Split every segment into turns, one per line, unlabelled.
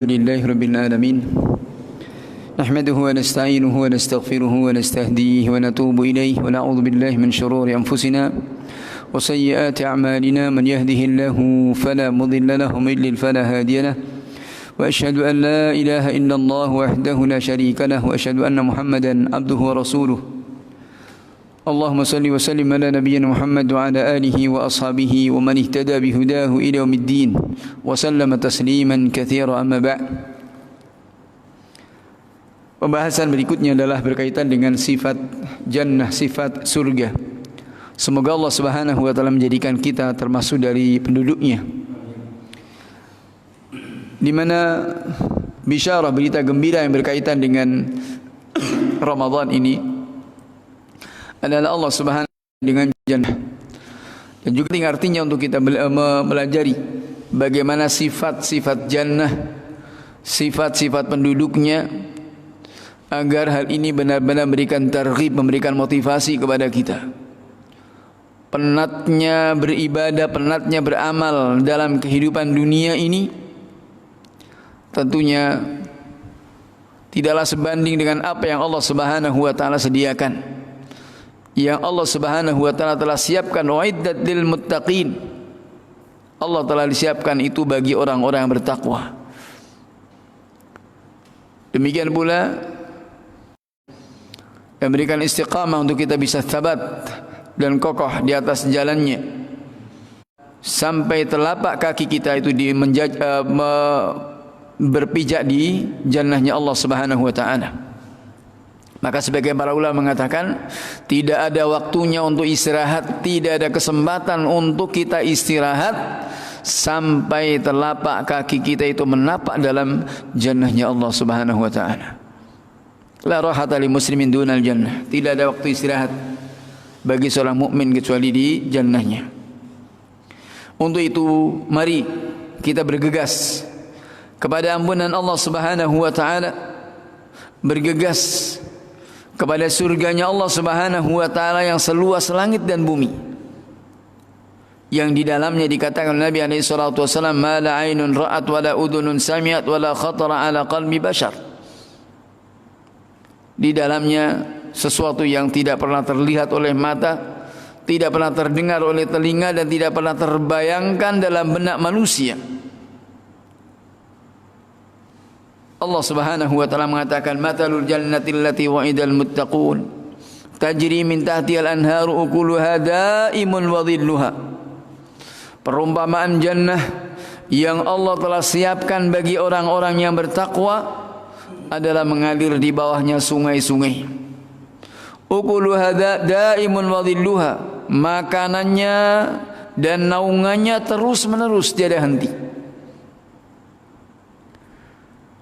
لله رب العالمين نحمده ونستعينه ونستغفره ونستهديه ونتوب إليه ونعوذ بالله من شرور أنفسنا وسيئات أعمالنا من يهده الله فلا مضل له ومن يضلل فلا هادي له وأشهد أن لا إله إلا الله وحده لا شريك له وأشهد أن محمدا عبده ورسوله اللهم صل وسلم على نبينا محمد وعلى آله وأصحابه ومن اهتدى بهداه إلى يوم الدين وسلم تسليما كثيرا أما بعد. Pembahasan berikutnya adalah berkaitan dengan sifat jannah, sifat surga. Semoga Allah Subhanahu wa taala menjadikan kita termasuk dari penduduknya. Di mana bisyarah, berita gembira yang berkaitan dengan Ramadan ini adalah Allah Subhanahu wa taala dengan jannah. Dan juga artinya untuk kita melajari bagaimana sifat-sifat jannah, sifat-sifat penduduknya, agar hal ini benar-benar memberikan targhib, memberikan motivasi kepada kita. Penatnya beribadah, penatnya beramal dalam kehidupan dunia ini tentunya tidaklah sebanding dengan apa yang Allah Subhanahu wa taala sediakan. Yang Allah Subhanahu wa taala telah siapkan uiddat lil muttaqin. Allah telah disiapkan itu bagi orang-orang yang bertakwa. Demikian pula memberikan istiqamah untuk kita bisa thabat dan kokoh di atas jalannya sampai telapak kaki kita itu berpijak di jannahnya Allah Subhanahu wa taala. Maka sebagian para ulama mengatakan tidak ada waktunya untuk istirahat, tidak ada kesempatan untuk kita istirahat sampai telapak kaki kita itu menapak dalam jannahnya Allah Subhanahu wa taala. La rahata li muslimin dunal jannah. Tidak ada waktu istirahat bagi seorang mukmin kecuali di jannahnya. Untuk itu mari kita bergegas kepada ampunan Allah Subhanahu wa taala, bergegas kepada surganya Allah Subhanahu wa taala yang seluas langit dan bumi, yang di dalamnya dikatakan Nabi alaihi salatu wasallam, ma la ainun ra'at wa la udhunun sami'at wa la khatara ala qalbi bashar. Di dalamnya sesuatu yang tidak pernah terlihat oleh mata, tidak pernah terdengar oleh telinga, dan tidak pernah terbayangkan dalam benak manusia. Allah Subhanahu wa taala mengatakan, matalul jannati allati wa'idal muttaqun tajri min tahtihal anharu ukuluha daimun wa dhilluha. Perumpamaan jannah yang Allah telah siapkan bagi orang-orang yang bertakwa adalah mengalir di bawahnya sungai-sungai. Ukuluha daimun wa dhilluha, makanannya dan naungannya terus-menerus tiada henti.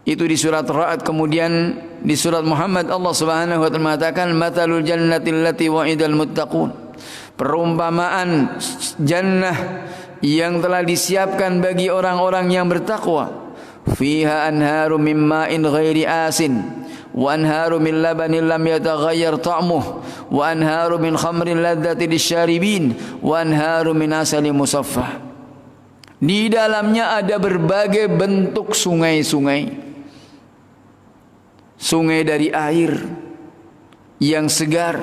Itu di surat Ra'd. Kemudian di surat Muhammad Allah Subhanahu wa taala mengatakan, matalul jannati allati wa'idal muttaqun. Perumpamaan jannah yang telah disiapkan bagi orang-orang yang bertakwa. Fiha anharu min ma'in ghairi asin wa anharu min labanin lam yataghayyar ta'muh wa anharu min khamrin ladzati lisyaribin wa anharu min asalin musaffah. Di dalamnya ada berbagai bentuk sungai-sungai. Sungai dari air yang segar,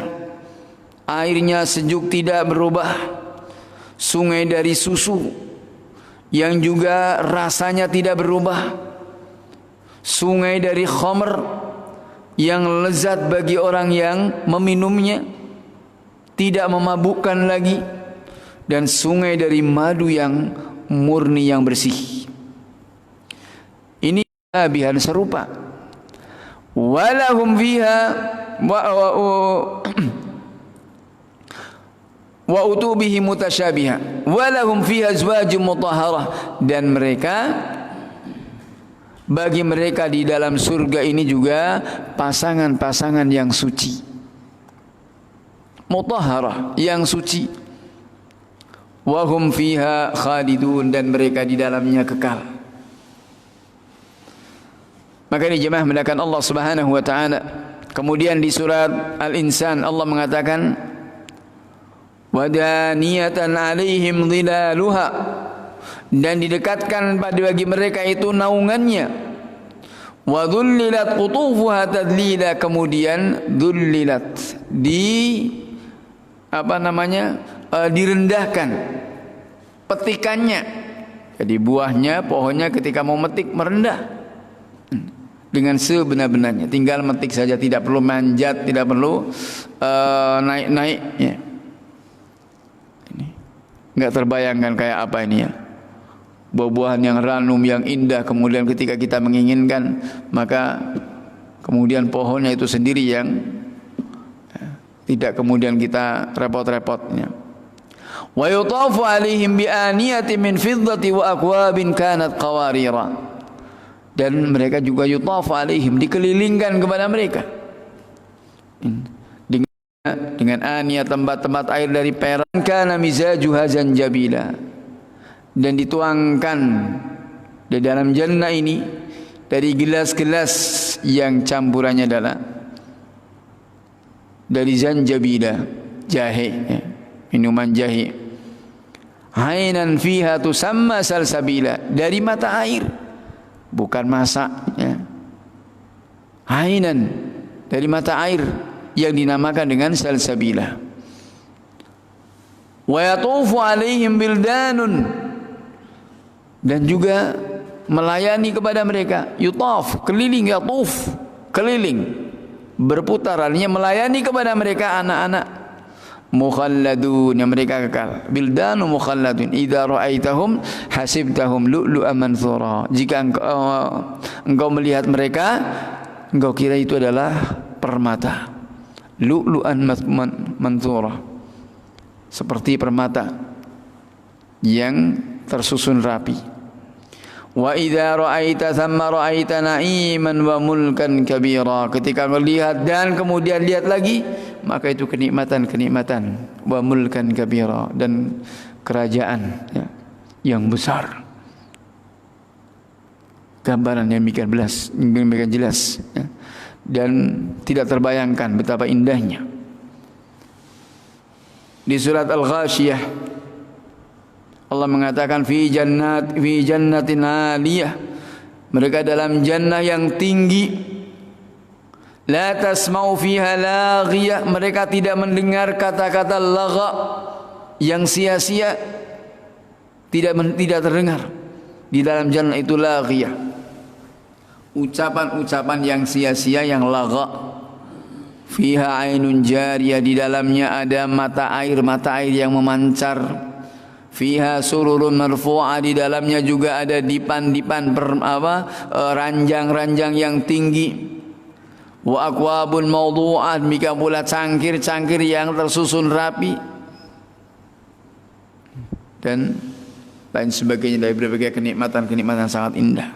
airnya sejuk tidak berubah. Sungai dari susu yang juga rasanya tidak berubah. Sungai dari khamr yang lezat bagi orang yang meminumnya, tidak memabukkan lagi. Dan sungai dari madu yang murni, yang bersih. Ini kelebihan serupa. Walahum fiha wa utubihi mutasyabiha walahum fiha azwajum mutahharah, dan bagi mereka di dalam surga ini juga pasangan-pasangan yang suci, mutahharah, yang suci. Wa hum fiha khalidun, dan mereka di dalamnya kekal. Maka ini jemaah mendakan Allah Subhanahu wa taala. Kemudian di surat Al-Insan Allah mengatakan, wadaniyatan alaihim dhilaluha, dan didekatkan pada bagi mereka itu naungannya Wa dhullilat qutufuha tadlila, kemudian dhullilat direndahkan petikannya. Jadi buahnya, pohonnya ketika mau metik merendah dengan sebenar-benarnya. Tinggal metik saja, tidak perlu manjat, tidak perlu naik-naik. Ya. Ini nggak terbayangkan kayak apa ini ya. Buah-buahan yang ranum, yang indah, kemudian ketika kita menginginkan, maka kemudian pohonnya itu sendiri yang tidak kemudian kita repot-repotnya. Wa yutafu alaihim bi aniyatin min fiddati wa akwabin kanat qawarira. Dan mereka juga yutafu alaihim, dikelilingkan kepada mereka dengan aniyat, tempat-tempat air dari perak, kana mizajuha zanjabila, dan dituangkan di dalam jannah ini dari gelas-gelas yang campurannya adalah dari zanjabila, jahe, ya, minuman jahe. Ainan fiha tusamma salsabila, dari mata air, bukan masak, ya. Ainan, dari mata air yang dinamakan dengan salsabila. Wa yatufu alaihim bildanun, dan juga melayani kepada mereka, yutaf, keliling, yatuf, keliling, berputar, artinya melayani kepada mereka anak-anak mukhalladun, yang mereka kekal. Bildanu mukhalladun idza ra'aitahum hasibtahum lu'lu'an manthura. Jika engkau melihat mereka, engkau kira itu adalah permata, lu'lu'an manthura, seperti permata yang tersusun rapi. Wa idza ra'aita thamma ra'aita na'iman wa mulkan kabira. Ketika melihat dan kemudian lihat lagi, maka itu kenikmatan-kenikmatan, wa mulkan kabira, dan kerajaan, ya, yang besar. Gambaran yang demikian jelas, ya, dan tidak terbayangkan betapa indahnya. Di surat Al-Ghasyiyah Allah mengatakan fi jannatin aliyah, mereka dalam jannah yang tinggi. La tasma'u fiha laghiyah, mereka tidak mendengar kata-kata lagha yang sia-sia, tidak terdengar di dalam jannah itu laghiyah, ucapan-ucapan yang sia-sia, yang lagha. Fiha ainun jariyah, di dalamnya ada mata air yang memancar. Fiha sururun marfu'ah, di dalamnya juga ada dipan-dipan ranjang-ranjang yang tinggi. Wa akwabun mawdu'ah, demikian pula cangkir-cangkir yang tersusun rapi, dan lain sebagainya dari berbagai kenikmatan-kenikmatan sangat indah.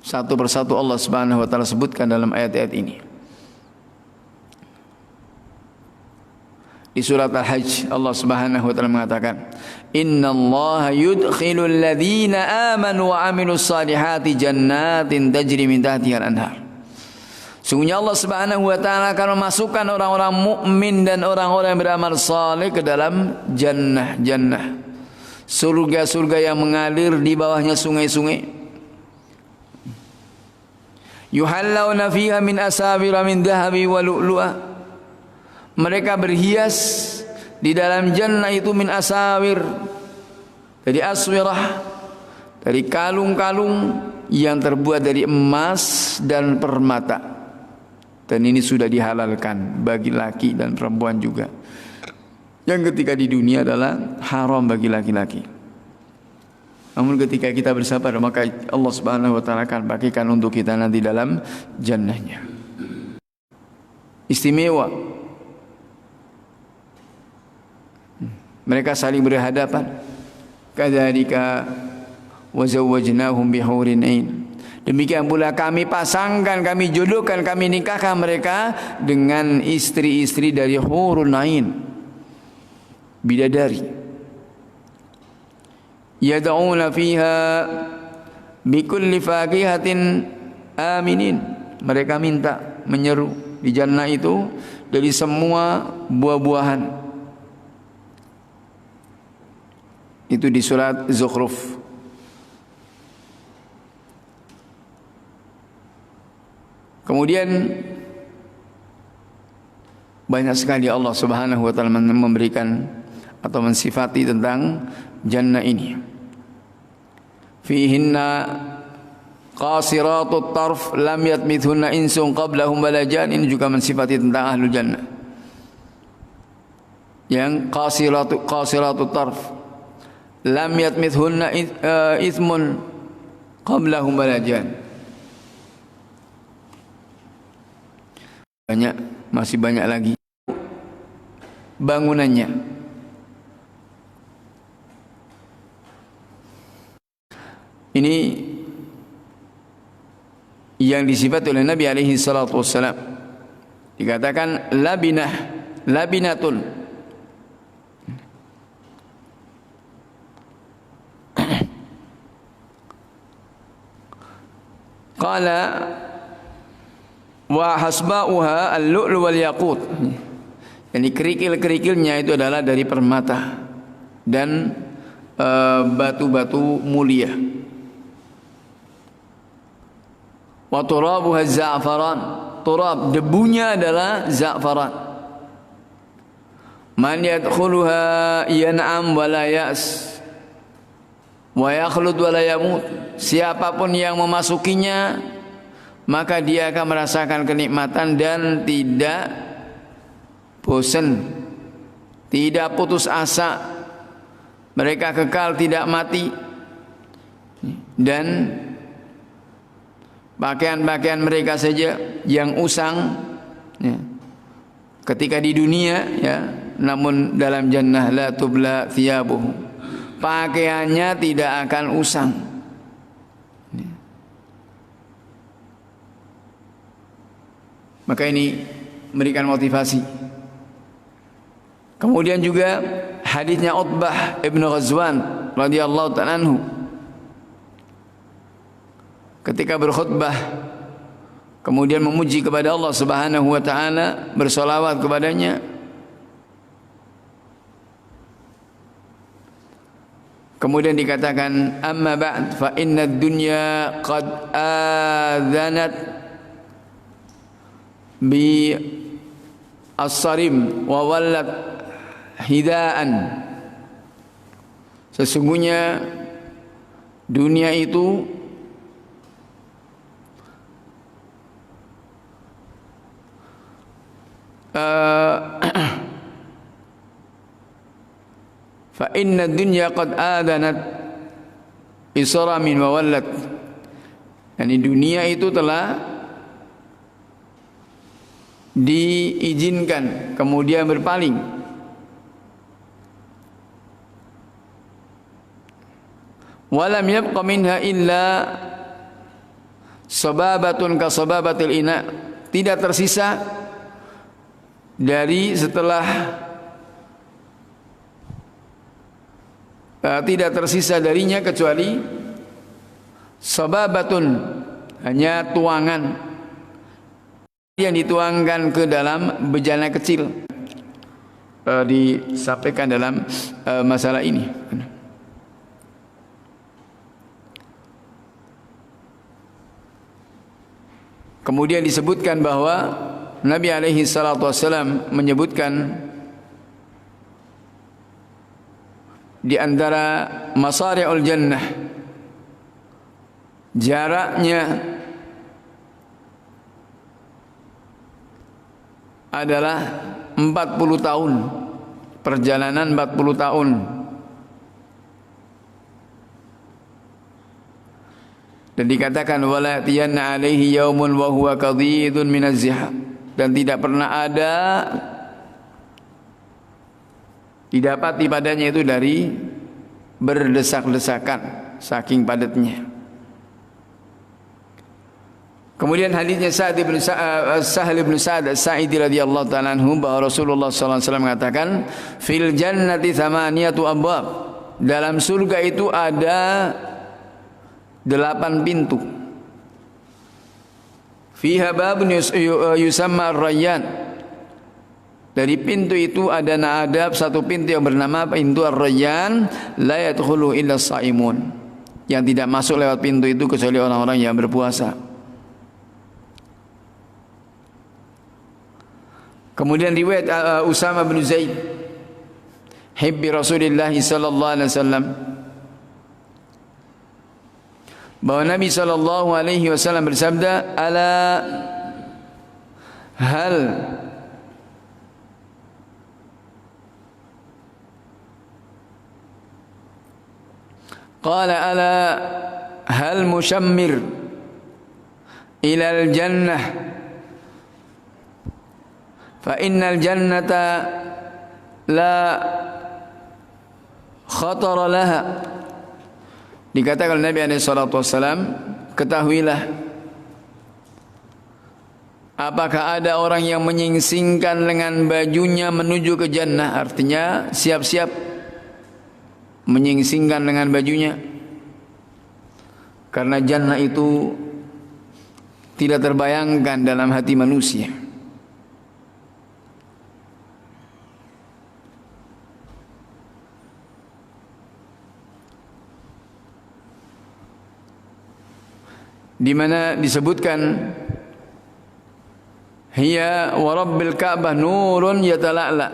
Satu persatu Allah Subhanahu wa taala sebutkan dalam ayat-ayat ini. Di surat Al-Hajj Allah Subhanahu wa taala mengatakan, "Innallaha yudkhilul ladzina amanu wa 'amilus salihati jannatin tajri min tahtiha al-anhar." Sungguhnya Allah Subhanahu wa taala akan memasukkan orang-orang mukmin dan orang-orang yang beramal saleh ke dalam jannah-jannah, surga-surga yang mengalir di bawahnya sungai-sungai. Yuhallawna fiha min asawira min dhahabi wa lu'lu'a. Mereka berhias di dalam jannah itu min asawir, dari aswirah, dari kalung-kalung yang terbuat dari emas dan permata. Dan ini sudah dihalalkan bagi laki dan perempuan juga. Yang ketika di dunia adalah haram bagi laki-laki. Namun ketika kita bersabar, maka Allah Subhanahu wa taala akan bagikan untuk kita nanti dalam jannahnya. Istimewa. Mereka saling berhadapan. Kadzalika wa zawwajnahum bihurin ain. Demikian pula kami pasangkan, kami jodohkan, kami nikahkan mereka dengan istri-istri dari hurun ain, bidadari. Yad'una fiha bikulli faqihatin aminin. Mereka minta, menyeru di jannah itu dari semua buah-buahan. Itu di surat Zukhruf. Kemudian banyak sekali Allah Subhanahu wa taala memberikan atau mensifati tentang jannah ini. Fihinna qasiratut tarf lam yatmithunna insun qablahum wala jan. Ini juga mensifati tentang ahlul jannah yang qasiratut tarf lam yatmithunna ithmun qablahum wala jan. Masih banyak lagi bangunannya. Ini yang disifat oleh Nabi alaihi salatu wassalam. Dikatakan labinatun. Qala wa hasba'uha al-lu'lu wal yaqut. Yani kerikil-kerikilnya itu adalah dari permata dan batu-batu mulia. Wa turabuha za'faran. Turab, debunya adalah za'faran. Man yadkhuluha yan'am wa la ya's wa yakhlud wa la yamut. Siapapun yang memasukinya maka dia akan merasakan kenikmatan dan tidak bosan, tidak putus asa. Mereka kekal tidak mati. Dan pakaian-pakaian mereka saja yang usang ya, ketika di dunia ya, namun dalam jannah la tubla thiyabuhum, pakaiannya tidak akan usang. Maka ini memberikan motivasi. Kemudian juga hadisnya Utbah ibnu Ghazwan radhiyallahu ta'ala anhu ketika berkhutbah kemudian memuji kepada Allah Subhanahu wa taala, bersolawat kepadanya. Kemudian dikatakan amma ba'd fa inna ad-dunya qad adhanat bi as-sarim wa wallat hidaan. Sesungguhnya dunia itu fa inna ad-dunya qad adanat bisaramin wa wallat. Yani dunia itu telah diizinkan kemudian berpaling. Walam yabqa minha illa sababatun ka sababatil ina. Tidak tersisa dari setelah tidak tersisa darinya kecuali sababatun, hanya tuangan yang dituangkan ke dalam bejana kecil. Disampaikan dalam masalah ini. Kemudian disebutkan bahwa Nabi alaihi salatu wassalam menyebutkan di antara masari'ul jannah, jaraknya adalah 40 tahun, perjalanan 40 tahun. Dan dikatakan wala tiyanna alaihi yaumun wa huwa qadidun minaz zihab. Dan tidak pernah ada didapati padanya itu dari berdesak-desakan saking padatnya. Kemudian hadisnya Sahal bin Sa'ad As-Sa'idi radhiyallahu ta'ala anhu bahwa Rasulullah sallallahu alaihi wasallam mengatakan fil jannati thamaniyatu abwab. Dalam surga itu ada 8 pintu. Fiha babun yusamma ar-rayyan. Dari pintu itu ada satu pintu yang bernama pintu ar-rayyan, la yadkhulu illa as-saimun. Yang tidak masuk lewat pintu itu kecuali orang-orang yang berpuasa. Kemudian riwayat Usama bin Zaid, hibbi Rasulullah sallallahu alaihi wasallam, bahwa Nabi sallallahu alaihi wasallam bersabda, ala hal qala ala hal mushammir ila al-jannah fa innal jannata la khatara laha. Dikatakan oleh Nabi SAW, ketahuilah, apakah ada orang yang menyingsingkan dengan bajunya menuju ke jannah? Artinya siap-siap menyingsingkan dengan bajunya, karena jannah itu tidak terbayangkan dalam hati manusia. Di mana disebutkan, hiya wa rabbil Ka'bah nurun yatala'la,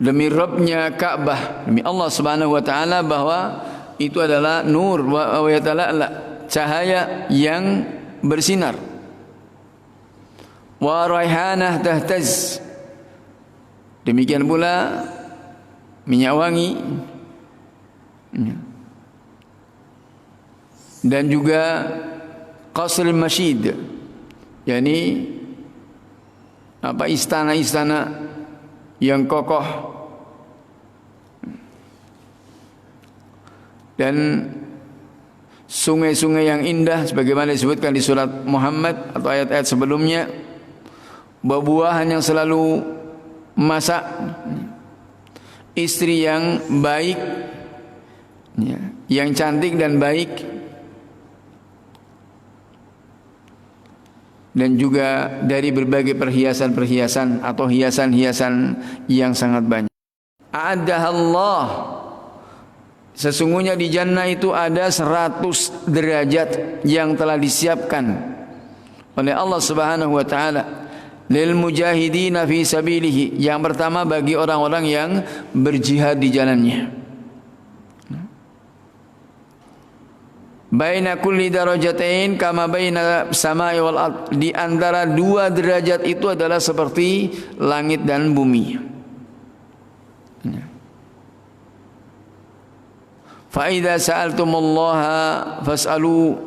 demi Rabbnya Ka'bah, demi Allah Subhanahu wa taala, bahwa itu adalah nur wa yatala'la, cahaya yang bersinar. Wa raihanah tahtaz, demikian pula minyak wangi, dan juga qasr masyid, yakni istana-istana yang kokoh, dan sungai-sungai yang indah sebagaimana disebutkan di surat Muhammad atau ayat-ayat sebelumnya, buah-buahan yang selalu masak, istri yang baik, yang cantik dan baik, dan juga dari berbagai perhiasan-perhiasan atau hiasan-hiasan yang sangat banyak. A'addahallah, sesungguhnya di jannah itu ada 100 derajat yang telah disiapkan oleh Allah Subhanahu wa taala lil mujahidina fi sabilihi. Yang pertama bagi orang-orang yang berjihad di jalannya. Baina kulli darajatain kama baina samai wal ard, di antara 2 derajat itu adalah seperti langit dan bumi. Fa idza sa'altumullaha fas'alu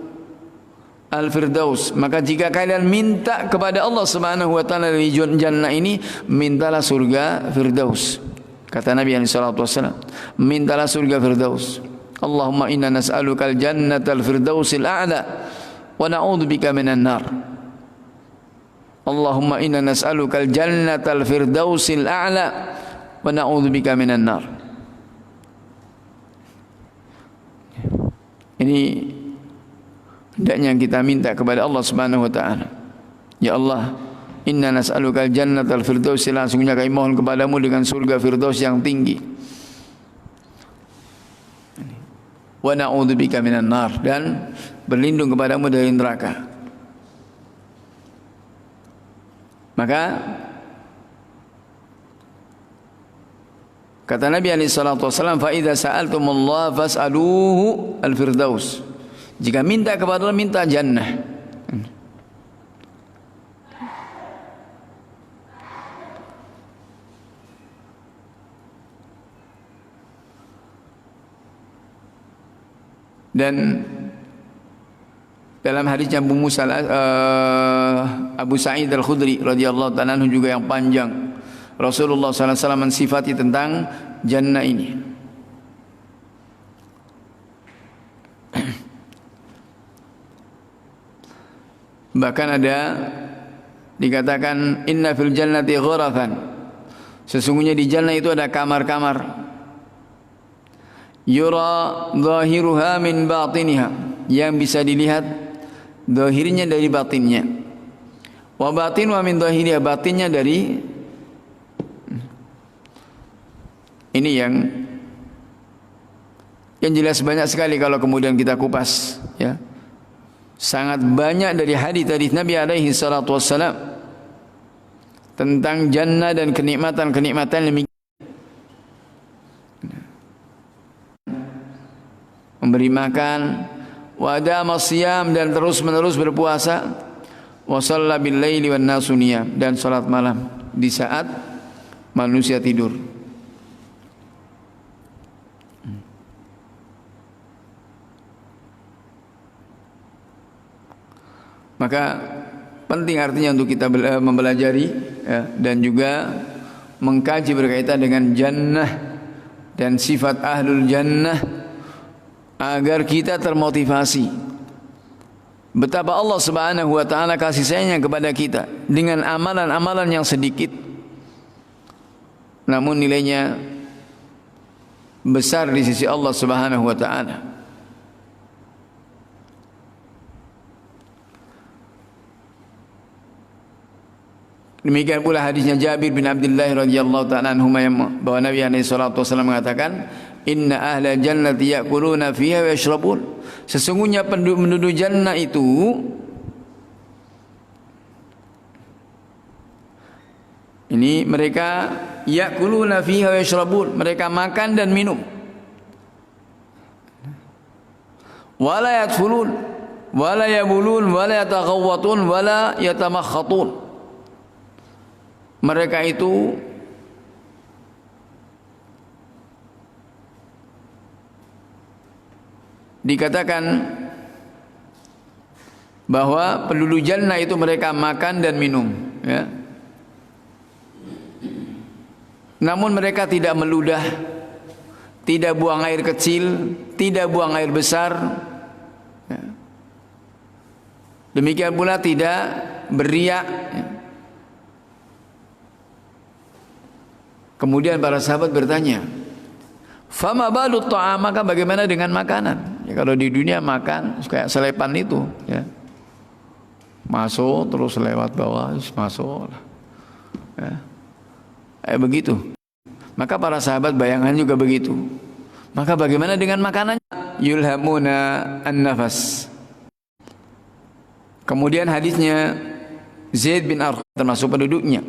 al-firdaus, maka jika kalian minta kepada Allah Subhanahu wa taala dari jannah ini, mintalah surga firdaus. Kata Nabi sallallahu alaihi wasallam, mintalah surga firdaus. Allahumma inna nas'alukal jannatal firdausil a'la wa na'udzubika minan nar. Allahumma inna nas'alukal jannatal firdausil a'la wa na'udzubika minan nar. Ini hendaknya kita minta kepada Allah Subhanahu wa taala. Ya Allah, inna nas'alukal jannatal firdausil a'la, sungguhnya kami mohon kepadamu dengan surga firdaus yang tinggi. Wa na'udzubika minan nar, dan berlindung kepadamu dari neraka. Maka kata Nabi alaihi salatu wasallam, fa idza sa'altumullaha fas'aluhu al-firdaus, jika minta kepada Allah, minta jannah. Dan dalam hadisnya Abu Sa'id Al-Khudri radhiyallahu ta'ala anhu juga yang panjang, Rasulullah sallallahu alaihi wasallam mensifati tentang jannah ini. Bahkan ada dikatakan, inna fil jannati ghurafan, sesungguhnya di jannah itu ada kamar-kamar, yura zahiruha min batiniha, yang bisa dilihat zahirnya dari batinnya, wa batinuha min zahiriha, batinnya dari ini. Yang jelas banyak sekali kalau kemudian kita kupas, ya, sangat banyak dari hadis-hadis Nabi alaihi salatu wassalam tentang jannah dan kenikmatan-kenikmatan yang memberi makan, wa adama siyam, dan terus-menerus berpuasa, wa shalla bil laili wan nasu niyam, dan salat malam di saat manusia tidur. Maka penting artinya untuk kita mempelajari ya, dan juga mengkaji berkaitan dengan jannah dan sifat ahlul jannah agar kita termotivasi betapa Allah Subhanahu wa taala kasih sayangnya kepada kita dengan amalan-amalan yang sedikit namun nilainya besar di sisi Allah Subhanahu wa taala. Demikian pula hadisnya Jabir bin Abdullah radhiyallahu ta'ala anhu bahwa Nabi alaihi salatu wasallam mengatakan, "Inna ahla jannati ya'kuluna fiha wa yashrabun." Sesungguhnya penduduk jannah itu ini mereka ya'kuluna fiha wa yashrabun, mereka makan dan minum. Wala yadkhulun wala yabulun wala yataghawwatun wala yatamakhatun. Mereka itu dikatakan bahwa penduduk jannah itu mereka makan dan minum ya. Namun mereka tidak meludah, tidak buang air kecil, tidak buang air besar ya. Demikian pula tidak beriak ya. Kemudian para sahabat bertanya, "Fama balut ta'am?" Maka bagaimana dengan makanan? Ya, kalau di dunia makan kayak selepan itu, ya. Masuk terus lewat bawah, masuk. Ya. Begitu. Maka para sahabat bayangan juga begitu. Maka bagaimana dengan makanan? Yulhamuna an-nafas. Kemudian hadisnya Zaid bin Arqam termasuk penduduknya.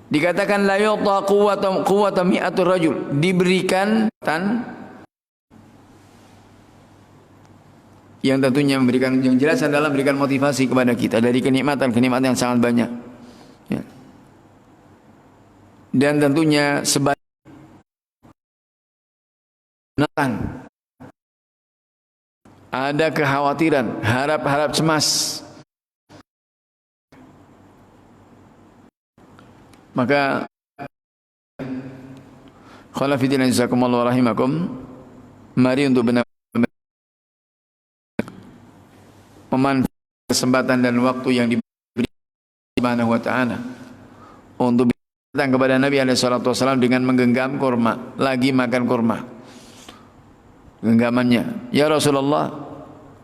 Dikatakan la yu'ta quwwata mi'atur rajul, diberikan yang tentunya memberikan, yang jelas adalah memberikan motivasi kepada kita dari kenikmatan-kenikmatan yang sangat banyak ya. Dan tentunya sebanyak ada kekhawatiran, harap-harap cemas. Maka khalafidina jazakumullah rahimakum, mari untuk benar-benar memanfaatkan kesempatan dan waktu yang diberi Subhanahu wa ta'ala untuk datang kepada Nabi alaihi salatu wasallam dengan menggenggam kurma, lagi makan kurma. Genggamannya, "Ya Rasulullah,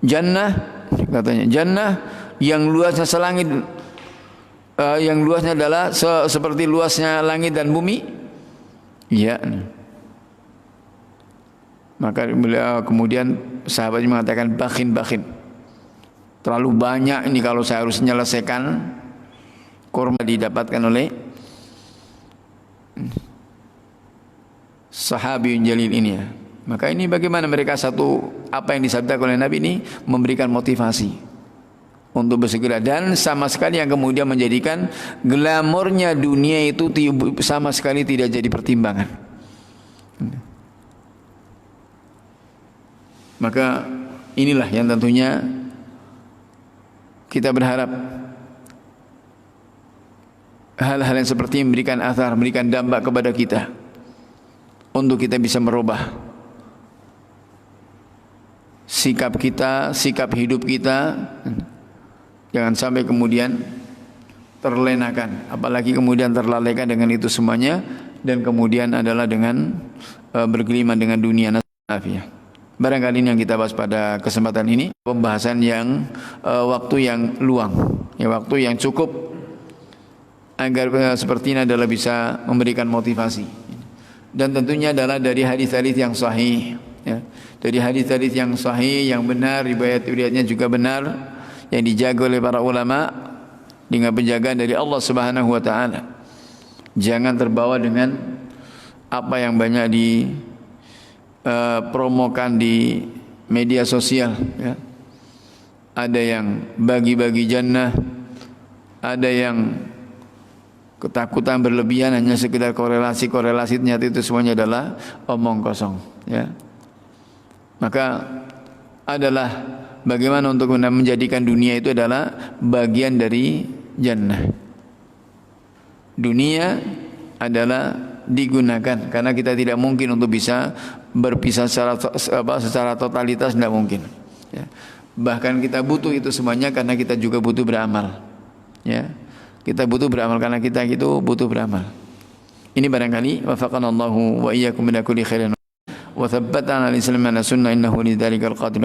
jannah," katanya, "jannah yang luasnya selangit, yang luasnya adalah seperti luasnya langit dan bumi." Iya. Maka beliau kemudian sahabatnya mengatakan, "Bakhin. Terlalu banyak ini kalau saya harus menyelesaikan kurma didapatkan oleh sahabi jalil ini ya." Maka ini bagaimana mereka satu apa yang disabdakan oleh Nabi ini memberikan motivasi untuk bersegera, dan sama sekali yang kemudian menjadikan glamornya dunia itu sama sekali tidak jadi pertimbangan. Maka inilah yang tentunya kita berharap hal-hal yang seperti ini memberikan athar, memberikan dampak kepada kita untuk kita bisa merubah sikap kita, sikap hidup kita. Jangan sampai kemudian terlenakan, apalagi kemudian terlalaikan dengan itu semuanya, dan kemudian adalah dengan bergelimang dengan dunia. Nafiah. Barangkali ini yang kita bahas pada kesempatan ini, pembahasan yang waktu yang luang, ya, waktu yang cukup agar seperti ini adalah bisa memberikan motivasi, dan tentunya adalah dari hadis-hadis yang sahih, ya. Dari hadis-hadis yang sahih, yang benar, riwayat-riwayatnya juga benar, yang dijaga oleh para ulama, dengan penjagaan dari Allah Subhanahu wa taala. Jangan terbawa dengan apa yang banyak dipromokan di media sosial, ya. Ada yang bagi-bagi jannah, ada yang ketakutan berlebihan hanya sekedar korelasi ternyata itu semuanya adalah omong kosong, ya. Maka adalah bagaimana untuk menjadikan dunia itu adalah bagian dari jannah. Dunia adalah digunakan karena kita tidak mungkin untuk bisa berpisah secara totalitas, tidak mungkin, ya. Bahkan kita butuh itu semuanya karena kita juga butuh beramal, ya. Kita butuh beramal karena kita itu butuh beramal. Ini barangkali wafaqanallahu wa iyyakum min kulli khairin wa thabbatana al-islam ala sunnah innahu lidzalikal qadir.